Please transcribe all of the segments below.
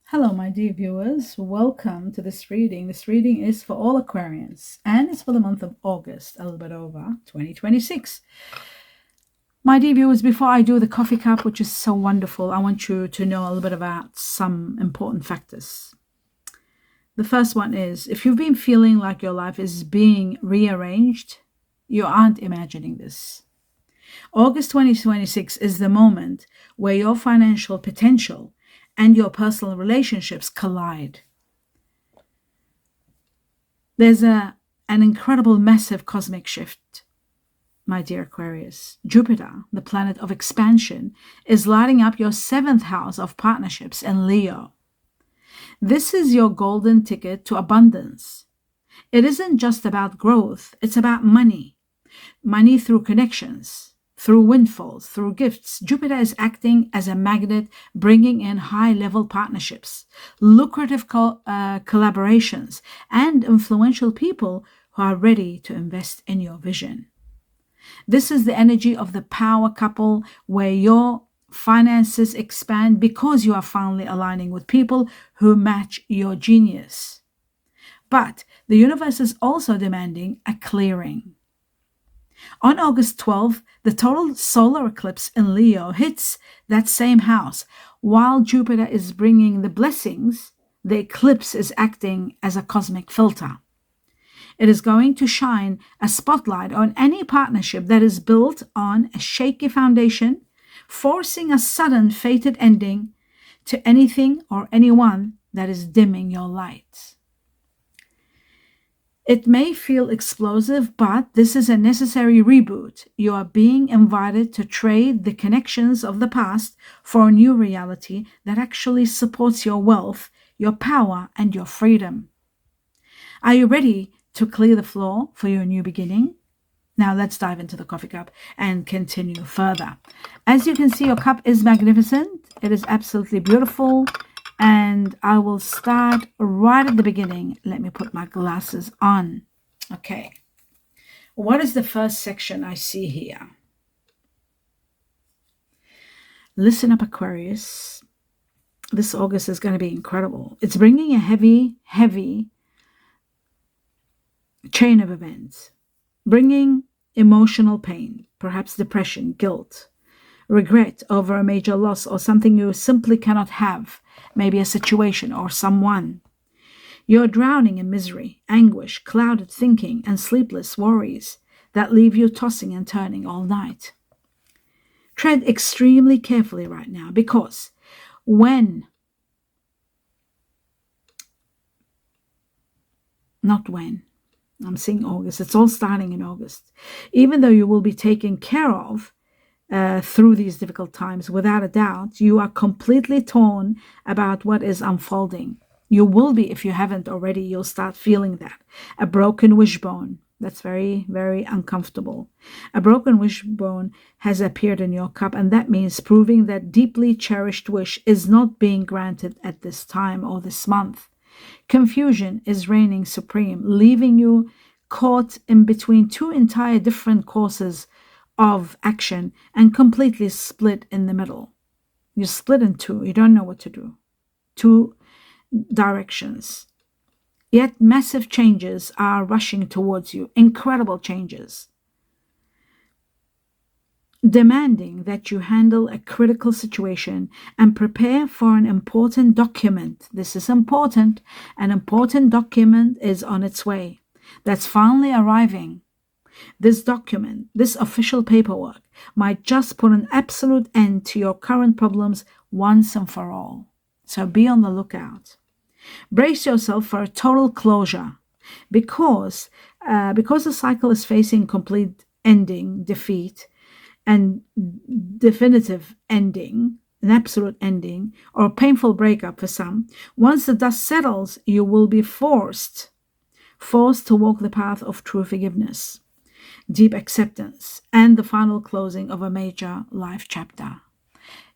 Hello, my dear viewers. Welcome to this reading. This reading is for all Aquarians and it's for the month of August, a little bit over 2026. My dear viewers, before I do the coffee cup, which is so wonderful, I want you to know a little bit about some important factors. The first one is if you've been feeling like your life is being rearranged, you aren't imagining this. August 2026 is the moment where your financial potential and your personal relationships collide. There's an incredible, massive cosmic shift, my dear Aquarius. Jupiter, the planet of expansion, is lighting up your seventh house of partnerships in Leo. This is your golden ticket to abundance. It isn't just about growth, it's about money. Money through connections, through windfalls, through gifts. Jupiter is acting as a magnet, bringing in high-level partnerships, lucrative collaborations, and influential people who are ready to invest in your vision. This is the energy of the power couple where your finances expand because you are finally aligning with people who match your genius. But the universe is also demanding a clearing. On August 12th, the total solar eclipse in Leo hits that same house. While Jupiter is bringing the blessings, the eclipse is acting as a cosmic filter. It is going to shine a spotlight on any partnership that is built on a shaky foundation, forcing a sudden fated ending to anything or anyone that is dimming your light. It may feel explosive, but this is a necessary reboot. You are being invited to trade the connections of the past for a new reality that actually supports your wealth, your power, and your freedom. Are you ready to clear the floor for your new beginning? Now let's dive into the coffee cup and continue further. As you can see, your cup is magnificent. It is absolutely beautiful. And I will start right at the beginning. Let me put my glasses on. Okay. What is the first section I see here? Listen up, Aquarius. This August is going to be incredible. It's bringing a heavy, heavy chain of events, bringing emotional pain, perhaps depression, guilt, regret over a major loss or something you simply cannot have, maybe a situation or someone. You're drowning in misery, anguish, clouded thinking, and sleepless worries that leave you tossing and turning all night. Tread extremely carefully right now because I'm seeing August, it's all starting in August. Even though you will be taken care of through these difficult times, without a doubt, you are completely torn about what is unfolding. You will be, if you haven't already, you'll start feeling that. A broken wishbone. That's very, very uncomfortable. A broken wishbone has appeared in your cup, and that means proving that deeply cherished wish is not being granted at this time or this month. Confusion is reigning supreme, leaving you caught in between two entire different courses of action and completely split in the middle. You're split in two. You don't know what to do. Two directions. Yet massive changes are rushing towards you. Incredible changes. Demanding that you handle a critical situation and prepare for an important document. This is important. An important document is on its way. That's finally arriving. This document, this official paperwork, might just put an absolute end to your current problems once and for all. So be on the lookout. Brace yourself for a total closure because the cycle is facing complete ending, defeat, and definitive ending, an absolute ending, or a painful breakup for some. Once the dust settles, you will be forced to walk the path of true forgiveness, deep acceptance, and the final closing of a major life chapter.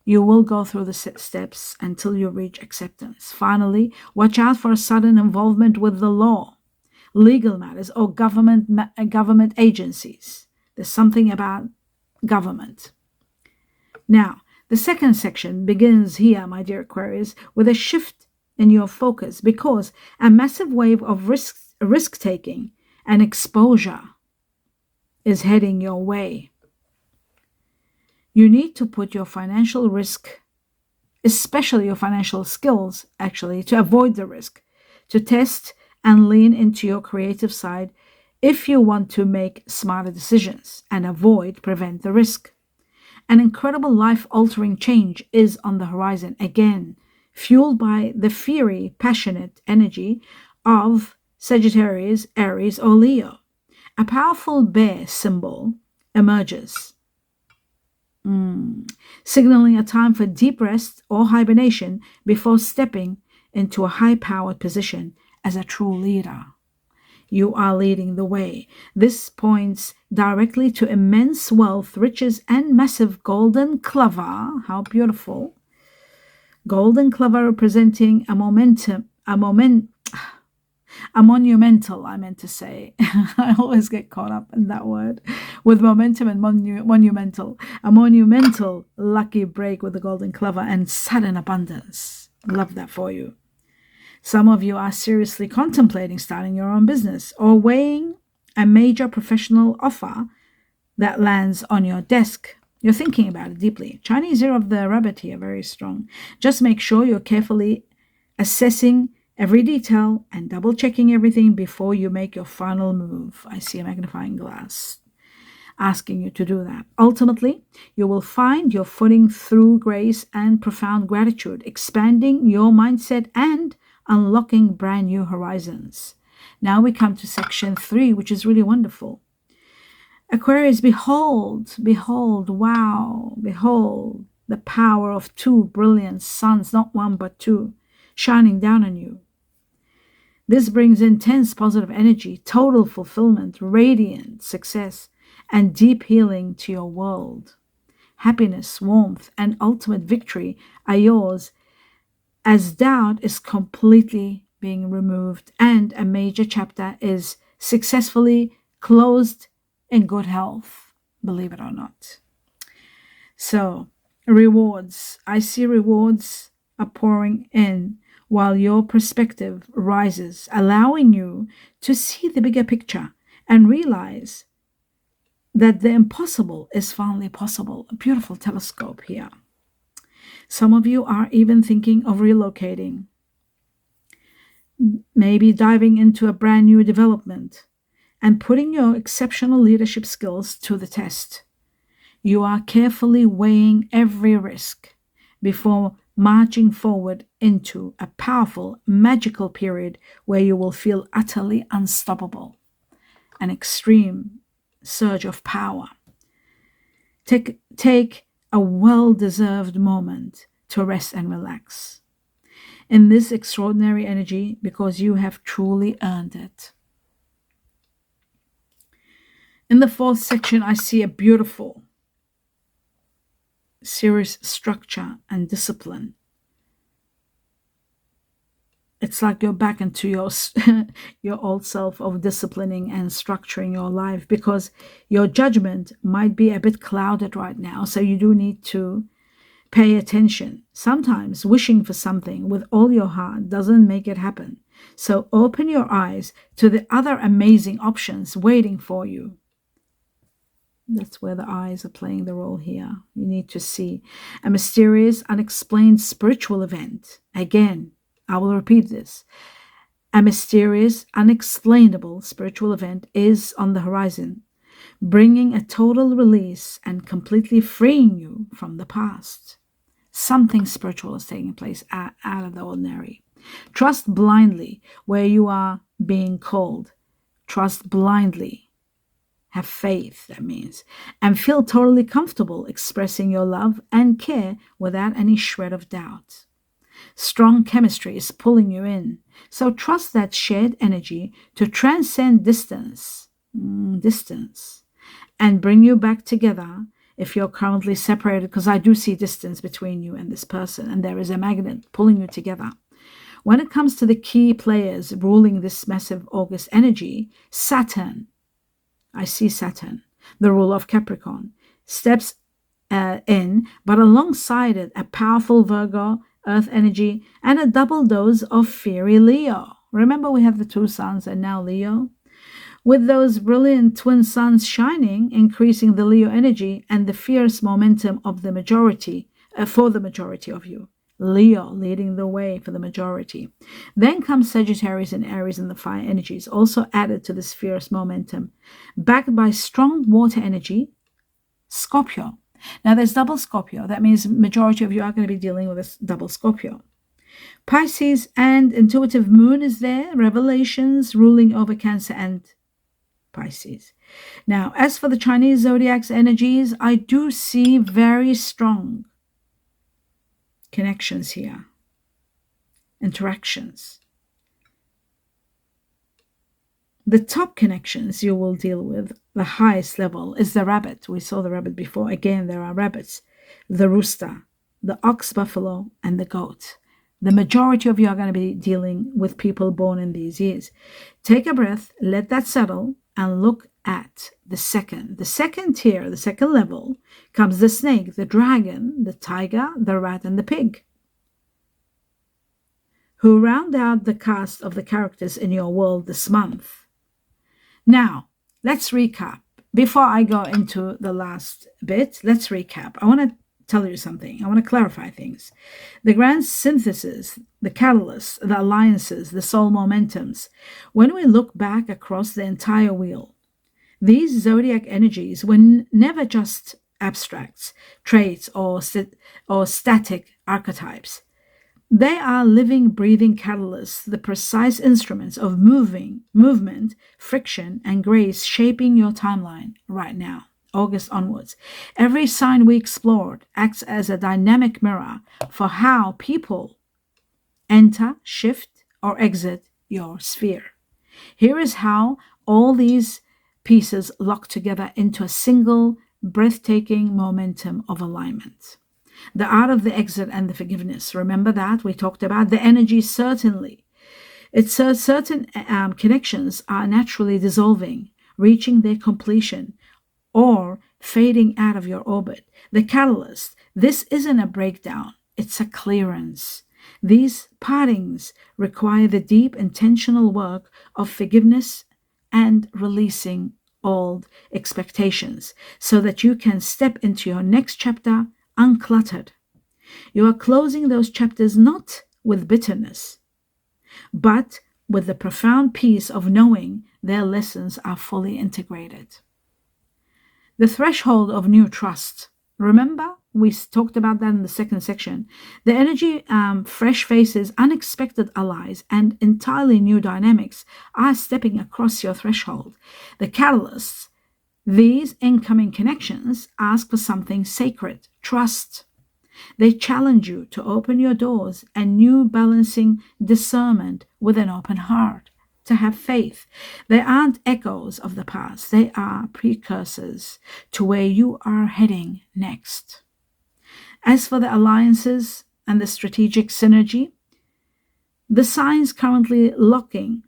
You will go through the steps until you reach acceptance. Finally, watch out for a sudden involvement with the law, legal matters, or government agencies. There's something about government. Now, the second section begins here, my dear Aquarius, with a shift in your focus because a massive wave of risk taking and exposure is heading your way. You need to put your financial risk, especially your financial skills, actually, to avoid the risk, to test and lean into your creative side if you want to make smarter decisions and prevent the risk. An incredible life-altering change is on the horizon, again, fueled by the fiery, passionate energy of Sagittarius, Aries, or Leo. A powerful bear symbol emerges, signaling a time for deep rest or hibernation before stepping into a high-powered position as a true leader. You are leading the way. This points directly to immense wealth, riches, and massive golden clover. How beautiful. Golden clover representing a monumental, I meant to say. I always get caught up in that word. With momentum and monumental. A monumental lucky break with the golden clover and sudden abundance. Love that for you. Some of you are seriously contemplating starting your own business or weighing a major professional offer that lands on your desk. You're thinking about it deeply. Chinese Year of the Rabbit here, very strong. Just make sure you're carefully assessing every detail and double-checking everything before you make your final move. I see a magnifying glass asking you to do that. Ultimately, you will find your footing through grace and profound gratitude, expanding your mindset and unlocking brand new horizons. Now we come to section 3, which is really wonderful. Aquarius, behold, wow, behold the power of 2 brilliant suns, not 1 but 2, shining down on you. This brings intense positive energy, total fulfillment, radiant success, and deep healing to your world. Happiness, warmth, and ultimate victory are yours as doubt is completely being removed and a major chapter is successfully closed in good health, believe it or not. So, rewards. I see rewards are pouring in while your perspective rises, allowing you to see the bigger picture and realize that the impossible is finally possible. A beautiful telescope here. Some of you are even thinking of relocating, maybe diving into a brand new development and putting your exceptional leadership skills to the test. You are carefully weighing every risk before marching forward into a powerful, magical period where you will feel utterly unstoppable, an extreme surge of power. Take a well-deserved moment to rest and relax in this extraordinary energy because you have truly earned it. In the 4th section, I see a beautiful, serious structure and discipline. It's like you're back into your old self of disciplining and structuring your life because your judgment might be a bit clouded right now. So you do need to pay attention. Sometimes wishing for something with all your heart doesn't make it happen. So open your eyes to the other amazing options waiting for you. That's where the eyes are playing the role here. You need to see a mysterious, unexplained spiritual event. Again, I will repeat this. A mysterious, unexplainable spiritual event is on the horizon, bringing a total release and completely freeing you from the past. Something spiritual is taking place out of the ordinary. Trust blindly where you are being called. Trust blindly. Have faith, that means, and feel totally comfortable expressing your love and care without any shred of doubt. Strong chemistry is pulling you in, so trust that shared energy to transcend distance, and bring you back together if you're currently separated, because I do see distance between you and this person, and there is a magnet pulling you together. When it comes to the key players ruling this massive August energy, Saturn, I see Saturn, the ruler of Capricorn, steps in, but alongside it, a powerful Virgo earth energy, and a double dose of fiery Leo. Remember, we have the two suns and now Leo. With those brilliant twin suns shining, increasing the Leo energy and the fierce momentum of the majority, for the majority of you. Leo leading the way for the majority. Then comes Sagittarius and Aries and the fire energies, also added to this fierce momentum. Backed by strong water energy, Scorpio. Now there's double Scorpio. That means majority of you are going to be dealing with this double Scorpio. Pisces and intuitive moon is there. Revelations ruling over Cancer and Pisces. Now, as for the Chinese zodiac's energies, I do see very strong connections here, interactions. The top connections you will deal with, the highest level, is the rabbit. We saw the rabbit before. Again, there are rabbits, the rooster, the ox buffalo, and the goat. The majority of you are going to be dealing with people born in these years. Take a breath, let that settle, and look at the second tier, the second level, comes the snake, the dragon, the tiger, the rat, and the pig, who round out the cast of the characters in your world this month. Now, let's recap. Before I go into the last bit, let's recap. I want to tell you something. I want to clarify things. The grand synthesis, the catalysts, the alliances, the soul momentums. When we look back across the entire wheel, these zodiac energies were never just abstracts, traits, or static archetypes. They are living, breathing catalysts, the precise instruments of movement, friction, and grace shaping your timeline right now, August onwards. Every sign we explored acts as a dynamic mirror for how people enter, shift, or exit your sphere. Here is how all these pieces lock together into a single breathtaking momentum of alignment. The art of the exit and the forgiveness. Remember that we talked about the energy. Certainly, it's certain connections are naturally dissolving, reaching their completion, or fading out of your orbit. The catalyst. This isn't a breakdown; it's a clearance. These partings require the deep, intentional work of forgiveness and releasing old expectations, so that you can step into your next chapter uncluttered. You are closing those chapters not with bitterness, but with the profound peace of knowing their lessons are fully integrated. The threshold of new trust. Remember, we talked about that in the second section. The energy, fresh faces, unexpected allies, and entirely new dynamics are stepping across your threshold. The catalysts, these incoming connections, ask for something sacred, trust. They challenge you to open your doors and new balancing discernment with an open heart, to have faith. They aren't echoes of the past. They are precursors to where you are heading next. As for the alliances and the strategic synergy, the signs currently locking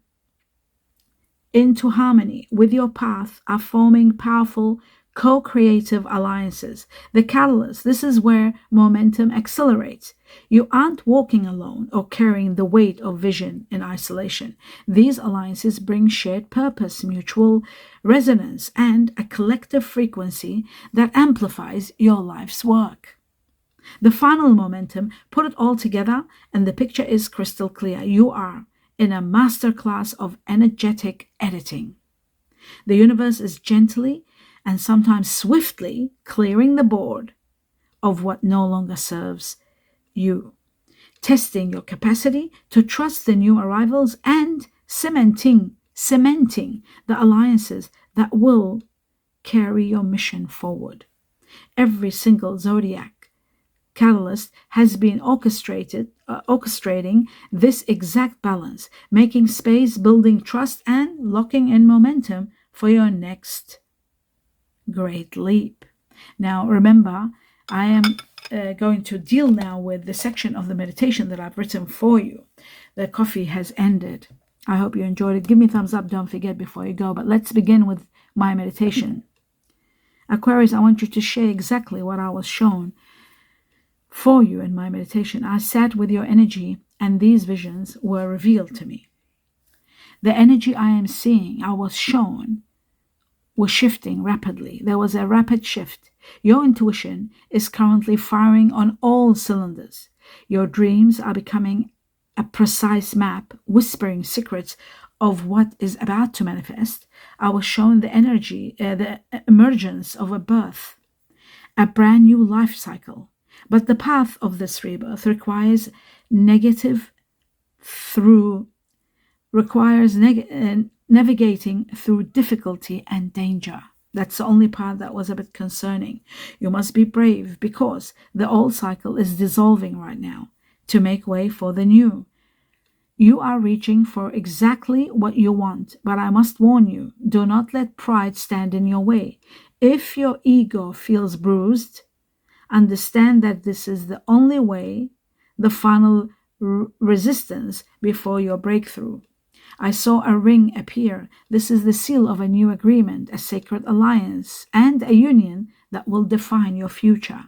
into harmony with your path are forming powerful co-creative alliances. The catalyst, this is where momentum accelerates. You aren't walking alone or carrying the weight of vision in isolation. These alliances bring shared purpose, mutual resonance, and a collective frequency that amplifies your life's work. The final momentum, put it all together, and the picture is crystal clear. You are in a masterclass of energetic editing. The universe is gently and sometimes swiftly clearing the board of what no longer serves you, testing your capacity to trust the new arrivals and cementing the alliances that will carry your mission forward. Every single zodiac catalyst has been orchestrating this exact balance, making space, building trust, and locking in momentum for your next great leap. Now, remember, I am going to deal now with the section of the meditation that I've written for you. The coffee has ended. I hope you enjoyed it. Give me a thumbs up. Don't forget before you go. But let's begin with my meditation. Aquarius, I want you to share exactly what I was shown for you in my meditation. I sat with your energy, and these visions were revealed to me. The energy I am seeing, I was shown, was shifting rapidly. There was a rapid shift. Your intuition is currently firing on all cylinders. Your dreams are becoming a precise map, whispering secrets of what is about to manifest. I was shown the energy, the emergence of a birth, a brand new life cycle. But the path of this rebirth requires navigating through difficulty and danger. That's the only part that was a bit concerning. You must be brave because the old cycle is dissolving right now to make way for the new. You are reaching for exactly what you want, but I must warn you, do not let pride stand in your way. If your ego feels bruised, understand that this is the only way, the final resistance before your breakthrough. I saw a ring appear. This is the seal of a new agreement, a sacred alliance, and a union that will define your future.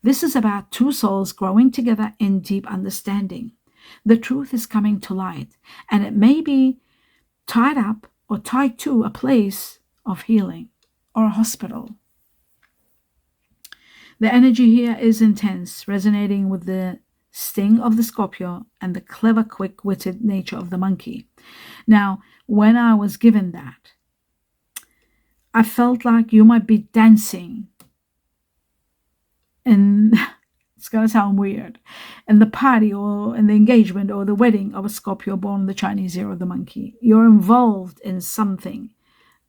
This is about two souls growing together in deep understanding. The truth is coming to light, and it may be tied up or tied to a place of healing or a hospital. The energy here is intense, resonating with the sting of the Scorpio and the clever, quick-witted nature of the monkey. Now, when I was given that, I felt like you might be dancing, and it's going to sound weird, in the party or in the engagement or the wedding of a Scorpio born the Chinese year of the monkey. You're involved in something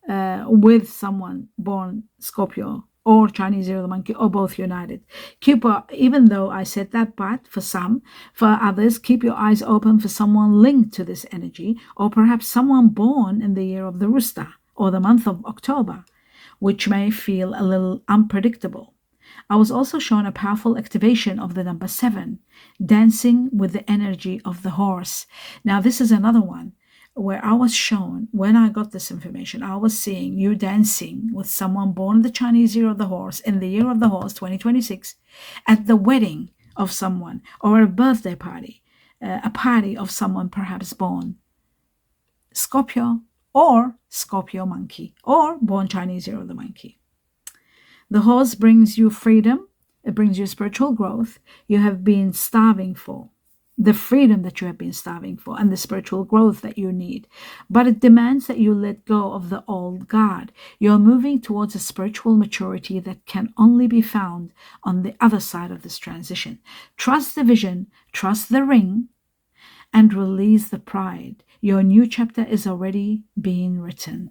with someone born Scorpio or Chinese year of the monkey, or both united. Even though I said that part for some, for others, keep your eyes open for someone linked to this energy, or perhaps someone born in the year of the rooster or the month of October, which may feel a little unpredictable. I was also shown a powerful activation of the number 7, dancing with the energy of the horse. Now, this is another one where I was shown, when I got this information, I was seeing you dancing with someone born in the Chinese year of the horse, in the year of the horse, 2026, at the wedding of someone, or a birthday party, a party of someone perhaps born Scorpio, or Scorpio monkey, or born Chinese year of the monkey. The horse brings you freedom. It brings you spiritual growth you have been starving for, the freedom that you have been starving for, and the spiritual growth that you need. But it demands that you let go of the old guard. You're moving towards a spiritual maturity that can only be found on the other side of this transition. Trust the vision, trust the ring, and release the pride. Your new chapter is already being written.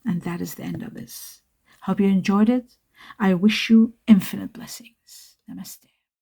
And that is the end of this. Hope you enjoyed it. I wish you infinite blessings. Namaste.